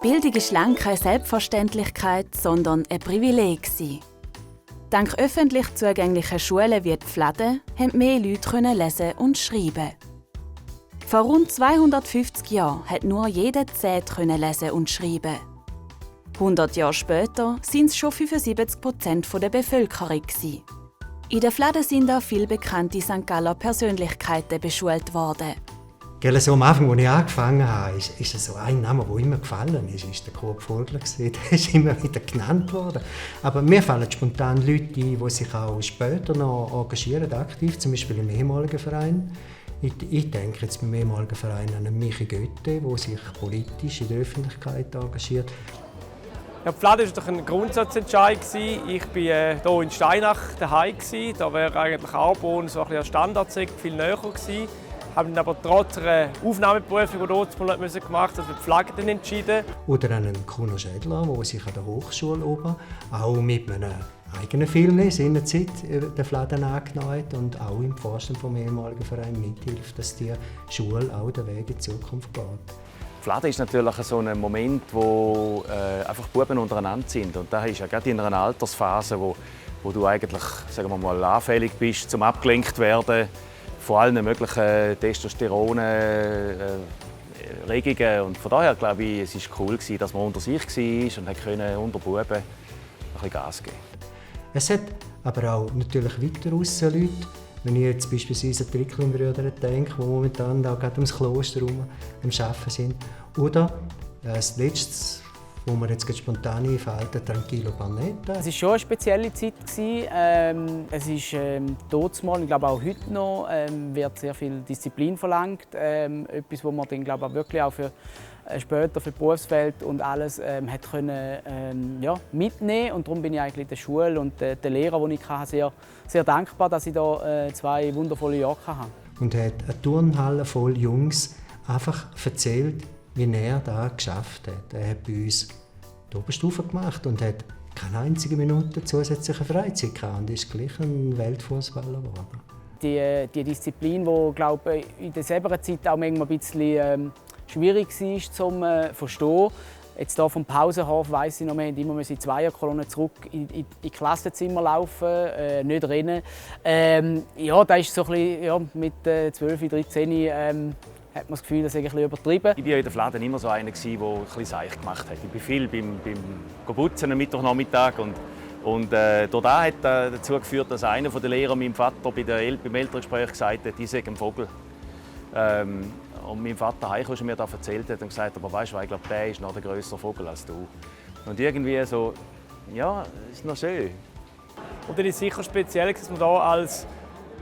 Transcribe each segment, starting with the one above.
Bildung ist lange keine Selbstverständlichkeit, sondern ein Privileg. Dank öffentlich zugänglicher Schulen wie die Pflade haben mehr Leute lesen und schreiben. Vor rund 250 Jahren hat nur jeder Zehnte lesen und schreiben. 100 Jahre später sind es schon 75% der Bevölkerung. In der Pflade sind auch viele bekannte St. Galler Persönlichkeiten beschult worden. So am Anfang, als ich angefangen habe, ist so ein Name, der immer gefallen ist der Kurt Vogler. Der ist immer wieder genannt worden. Aber mir fallen spontan Leute ein, die sich auch später noch engagieren, aktiv, zum Beispiel im ehemaligen Verein. Ich denke jetzt beim ehemaligen Verein an Michi Götte, der sich politisch in der Öffentlichkeit engagiert. Ja, die Pflade war doch ein Grundsatzentscheid. Ich war hier in Steinach daheim. Da wäre eigentlich Arbon so ein Standardsekt viel näher gewesen. Haben aber trotz einer Aufnahmeprüfung, die wir damals gemacht haben, für die Flagge dann entschieden. Oder an einen Kuno Schädler, der sich an der Hochschule oben auch mit einem eigenen Film seinerzeit der Fladen angenommen hat und auch im Vorstand vom ehemaligen Verein mithilft, dass die Schule auch den Weg in die Zukunft geht. Fladen ist natürlich so ein Moment, wo einfach Buben untereinander sind. Und da ist ja gerade in einer Altersphase, wo du eigentlich, sagen wir mal, anfällig bist, zum abgelenkt werden von allen möglichen Testosteron-Regungen. Und von daher glaube ich, es war cool, dass man unter sich war und konnte unter Buben ein bisschen Gas geben. Es hat aber auch natürlich weiter raus Leute, wenn ich jetzt beispielsweise an die Trickling-Brüder denke, die momentan auch gerade ums Kloster herum am Arbeiten sind. Oder das Letzte, wo mir jetzt spontan einfällt, Tranquillo Panetta. Es war schon eine spezielle Zeit. Es ist damals, ich glaube auch heute noch, wird sehr viel Disziplin verlangt. Etwas, wo man dann, glaube ich, wirklich auch für später für die Berufswelt und alles hat können, mitnehmen. Und darum bin ich eigentlich der Schule und den Lehrern, die ich hatte, sehr, sehr dankbar, dass ich da 2 wundervolle Jahre hatte. Und hat eine Turnhalle voll Jungs einfach erzählt, wie er da geschafft hat. Er hat bei uns die Oberstufe gemacht und hat keine einzige Minute zusätzliche Freizeit gehabt und ist gleich ein Weltfußballer geworden. Die Disziplin, die, glaube ich, in derselben Zeit auch manchmal ein bisschen schwierig war zu verstehen. Jetzt hier vom Pausenhof weiss ich noch, wir mussten immer in Zweierkolonnen zurück in die Klassenzimmer laufen, nicht rennen. Da ist so ein bisschen, mit 12, 13 hat man das Gefühl, das ist ein bisschen übertrieben. Ich war in der Fladen immer so einer, der ein bisschen Seich gemacht hat. Ich bin viel beim Putzen am Mittwochnachmittag und durch das hat dazu geführt, dass einer der Lehrer meinem Vater beim Elterngespräch gesagt hat, ich sei ein Vogel. Und mein Vater heimkam und mir das erzählt hat und gesagt, aber weißt du, ich glaube, der ist noch der grössere Vogel als du. Und irgendwie so, ja, ist noch schön. Und dann ist es sicher speziell, dass man hier als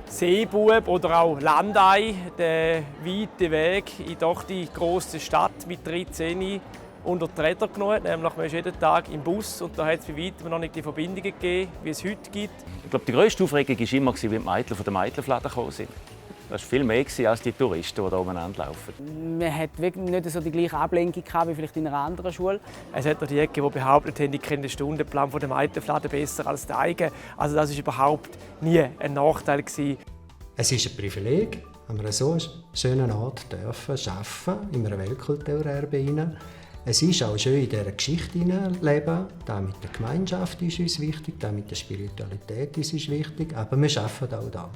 Seebub oder auch Landei den weiten Weg in doch die grosse Stadt mit 13 unter die Räder genommen hat. Nämlich man ist jeden Tag im Bus und da hat es bei weitem noch nicht die Verbindungen gegeben, wie es heute gibt. Ich glaube, die grösste Aufregung war immer, wie die Mädchen von der Mädchenfladen gekommen sind. Das war viel mehr als die Touristen, die hier umeinander laufen. Man hat wirklich nicht so die gleiche Ablenkung wie vielleicht in einer anderen Schule. Es hat noch die Ecke, die behauptet haben, ich kenne den Stundenplan der Mädchenfladen besser als der eigene. Also das war überhaupt nie ein Nachteil. Es ist ein Privileg, an einem so schönen Ort arbeiten, in einem Weltkulturerbe. Es ist auch schön, in dieser Geschichte leben. Das mit der Gemeinschaft ist uns wichtig, das mit der Spiritualität ist uns wichtig. Aber wir arbeiten auch da.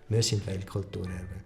Wir sind Weltkulturerbe.